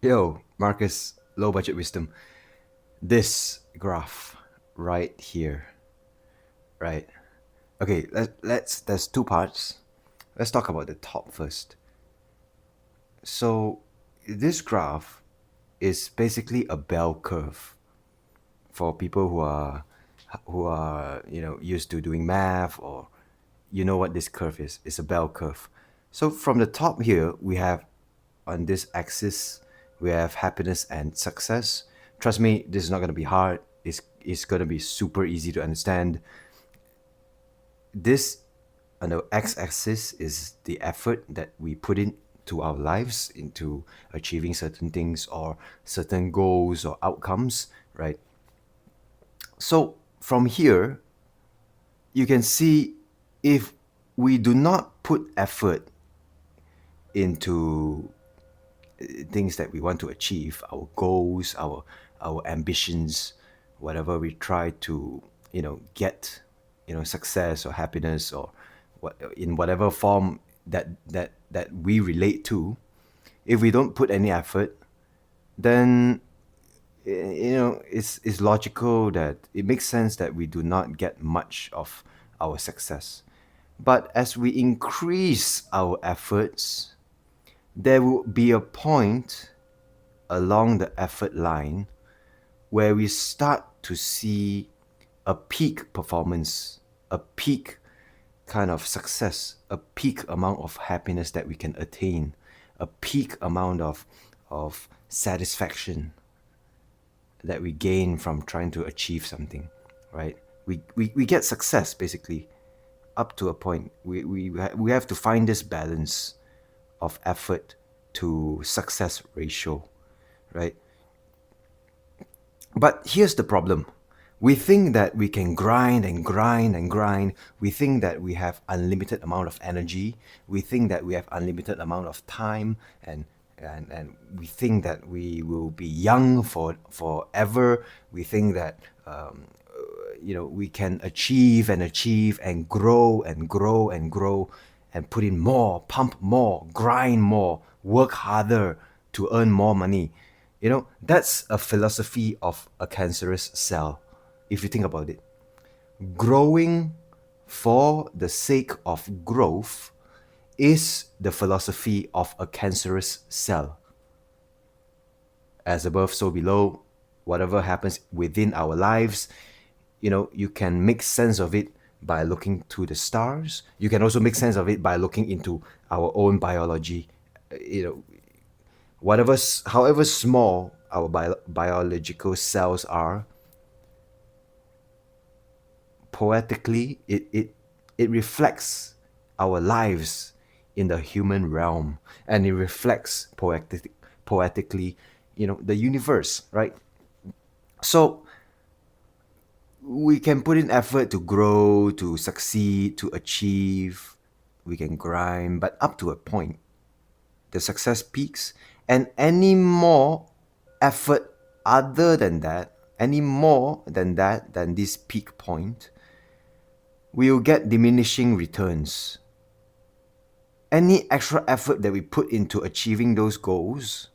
Yo, Marcus, low budget wisdom. This graph right here, right? Okay, there's two parts. Let's talk about the top first. So, this graph is basically a bell curve for people who are used to doing math, or you know what this curve is. It's a bell curve. So from the top here, we have on this axis, we have happiness and success. Trust me, this is not going to be hard. It's going to be super easy to understand. This on the x-axis is the effort that we put into our lives, into achieving certain things or certain goals or outcomes, right? So from here, you can see if we do not put effort into things that we want to achieve, our goals, our ambitions, whatever we try to get, success or happiness, or what, in whatever form that we relate to. If we don't put any effort, then it's logical that it makes sense that we do not get much of our success. But as we increase our efforts, there will be a point along the effort line where we start to see a peak performance, a peak kind of success, a peak amount of happiness that we can attain, a peak amount of satisfaction that we gain from trying to achieve something, right? We get success basically up to a point. We have to find this balance of effort to success ratio, right? But here's the problem. We think that we can grind and grind and grind. We think that we have unlimited amount of energy. We think that we have unlimited amount of time, and we think that we will be young forever. We think that we can achieve and achieve and grow and grow and grow and put in more, pump more, grind more, work harder to earn more money. That's a philosophy of a cancerous cell, if you think about it. Growing for the sake of growth is the philosophy of a cancerous cell. As above, so below. Whatever happens within our lives, you can make sense of it by looking to the stars. You can also make sense of it by looking into our own biology. Whatever, however small our biological cells are, poetically, it reflects our lives in the human realm, and it reflects poetically, the universe, right? So we can put in effort to grow, to succeed, to achieve. We can grind, but up to a point, the success peaks, and any more effort other than that, any more than that, than this peak point, we will get diminishing returns. Any extra effort that we put into achieving those goals,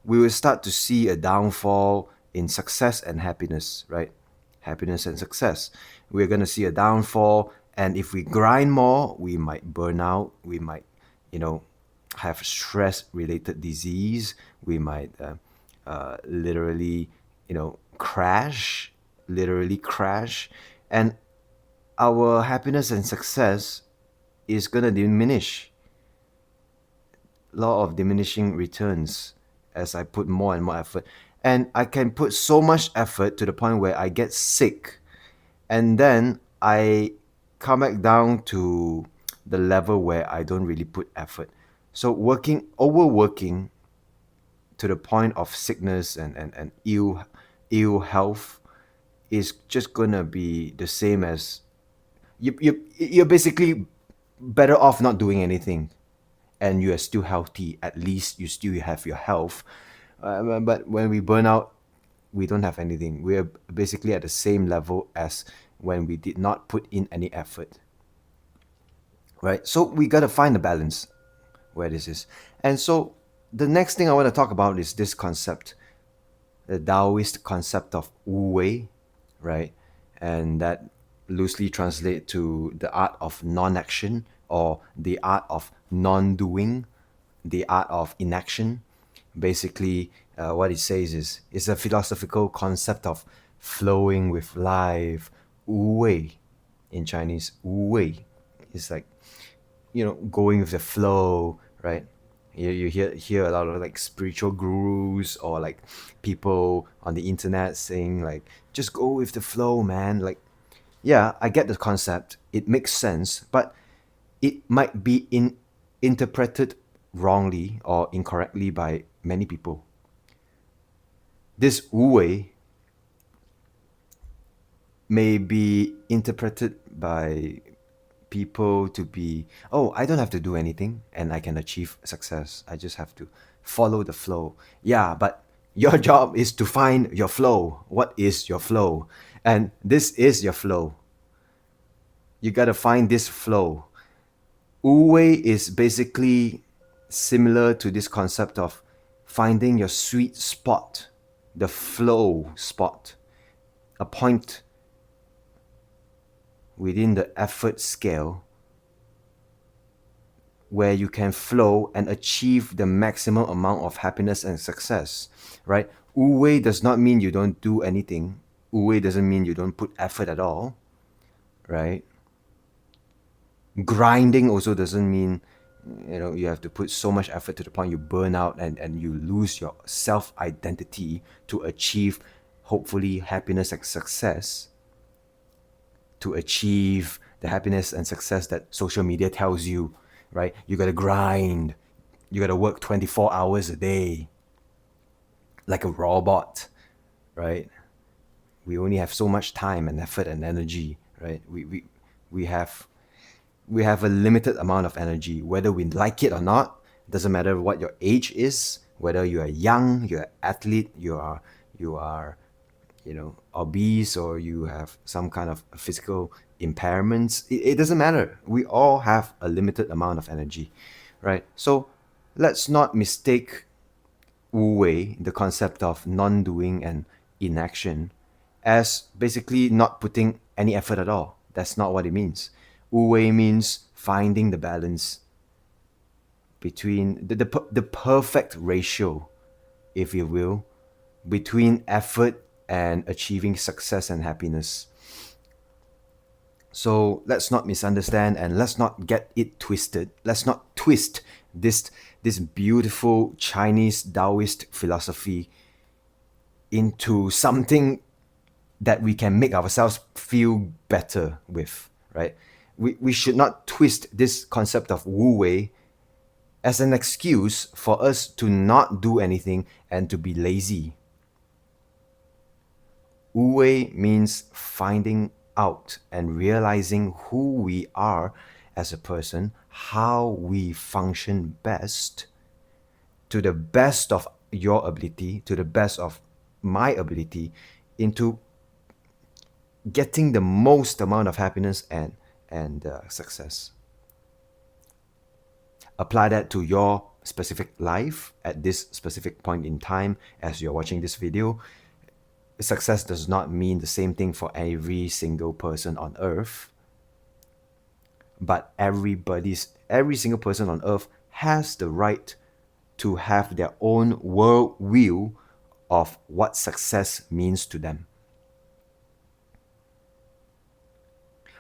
we will start to see a downfall in success and happiness, right? Happiness and success. We're going to see a downfall, and if we grind more, we might burn out. We might, have stress-related disease. We might literally, crash, literally crash, and our happiness and success is going to diminish. Law of diminishing returns as I put more and more effort. And I can put so much effort to the point where I get sick, and then I come back down to the level where I don't really put effort. So overworking to the point of sickness and ill health is just gonna be the same as you're basically better off not doing anything, and you are still healthy. At least you still have your health. But when we burn out, we don't have anything. We're basically at the same level as when we did not put in any effort, right? So we gotta find the balance where this is. And so the next thing I want to talk about is this concept, the Taoist concept of Wu Wei, right? And that loosely translate to the art of non-action or the art of non-doing, the art of inaction. Basically, what it says is it's a philosophical concept of flowing with life, Wu Wei, in Chinese, Wu Wei. It's like, going with the flow, right? You hear a lot of like spiritual gurus or like people on the internet saying like, just go with the flow, man. Like, yeah, I get the concept. It makes sense, but it might be interpreted wrongly or incorrectly by many people. This Wu Wei may be interpreted by people to be, oh, I don't have to do anything and I can achieve success. I just have to follow the flow. Yeah, but your job is to find your flow. What is your flow? And this is your flow. You got to find this flow. Wu Wei is basically similar to this concept of finding your sweet spot, the flow spot, a point within the effort scale where you can flow and achieve the maximum amount of happiness and success, right? Wu Wei does not mean you don't do anything. Wu Wei doesn't mean you don't put effort at all, right? Grinding also doesn't mean you have to put so much effort to the point you burn out and you lose your self-identity to achieve hopefully happiness and success, to achieve the happiness and success that social media tells you, right? You gotta grind, you gotta work 24 hours a day like a robot, right? We only have so much time and effort and energy, right? We have a limited amount of energy, whether we like it or not. Doesn't matter what your age is, whether you are young, you're an athlete, you are obese, or you have some kind of physical impairments. It doesn't matter. We all have a limited amount of energy, right? So let's not mistake Wu Wei, the concept of non-doing and inaction, as basically not putting any effort at all. That's not what it means. Wu Wei means finding the balance between the perfect ratio, if you will, between effort and achieving success and happiness. So let's not misunderstand and let's not get it twisted. Let's not twist this beautiful Chinese Taoist philosophy into something that we can make ourselves feel better with, right? We should not twist this concept of Wu Wei as an excuse for us to not do anything and to be lazy. Wu Wei means finding out and realizing who we are as a person, how we function best, to the best of your ability, to the best of my ability, into getting the most amount of happiness and success. Apply that to your specific life at this specific point in time as you're watching this video. Success does not mean the same thing for every single person on earth, but every single person on earth has the right to have their own world view of what success means to them.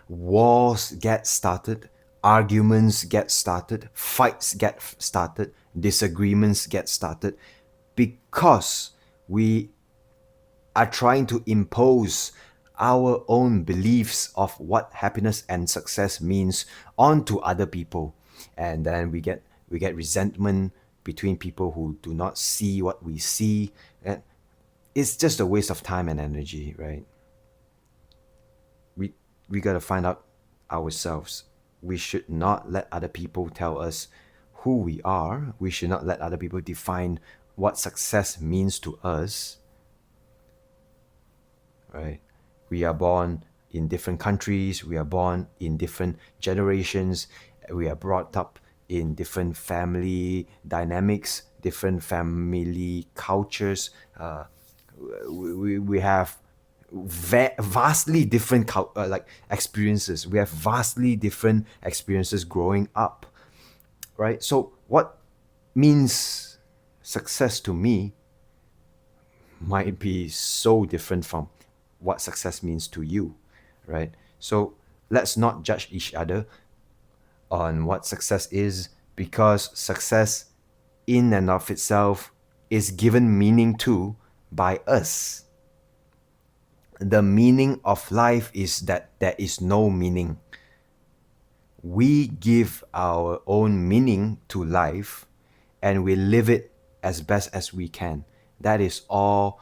Wars get started, arguments get started, fights get started, disagreements get started because we are trying to impose our own beliefs of what happiness and success means onto other people. And then we get resentment between people who do not see what we see. And it's just a waste of time and energy, right? We got to find out ourselves. We should not let other people tell us who we are. We should not let other people define what success means to us, right? We are born in different countries. We are born in different generations. We are brought up in different family dynamics, different family cultures. We have vastly different like experiences. We have vastly different experiences growing up, right? So what means success to me might be so different from what success means to you, right? So let's not judge each other on what success is, because success in and of itself is given meaning to by us. The meaning of life is that there is no meaning. We give our own meaning to life and we live it as best as we can. That is all,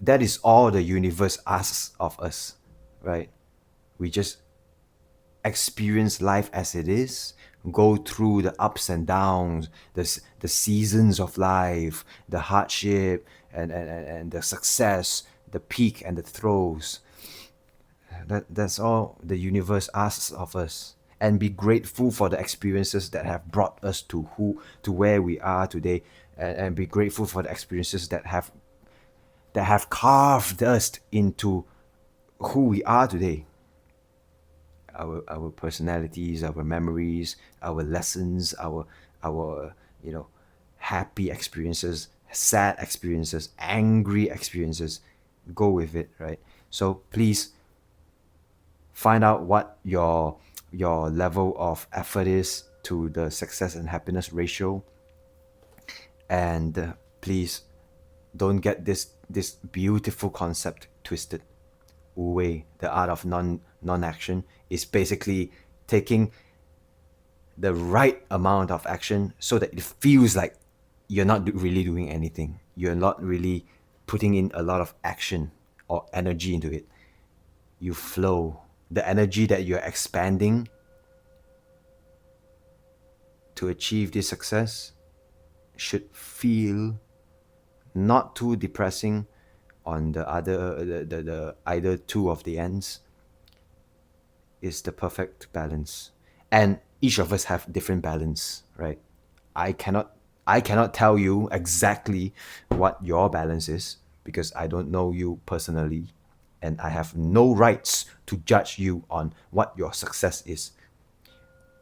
that is all the universe asks of us, right? We just experience life as it is, go through the ups and downs, the seasons of life, the hardship and the success, the peak and the throws. That's all the universe asks of us. And be grateful for the experiences that have brought us to where we are today, and be grateful for the experiences that have carved us into who we are today. Our personalities, our memories, our lessons, our happy experiences, sad experiences, angry experiences. Go with it, right? So please find out what your level of effort is to the success and happiness ratio, and please don't get this beautiful concept twisted. Wu Wei, the art of non-action, is basically taking the right amount of action so that it feels like you're not really doing anything. You're not really putting in a lot of action or energy into it. You flow. The energy that you're expanding to achieve this success should feel not too depressing on the other the either two of the ends. Is the perfect balance, and each of us have different balance, right? I cannot i cannot tell you exactly what your balance is, because I don't know you personally, and I have no rights to judge you on what your success is.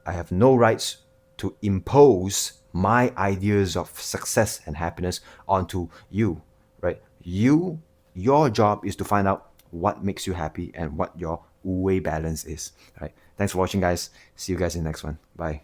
I have no rights to impose my ideas of success and happiness onto you, right? Your job is to find out what makes you happy and what your wu wei balance is, right? Thanks for watching, guys. See you guys in the next one. Bye.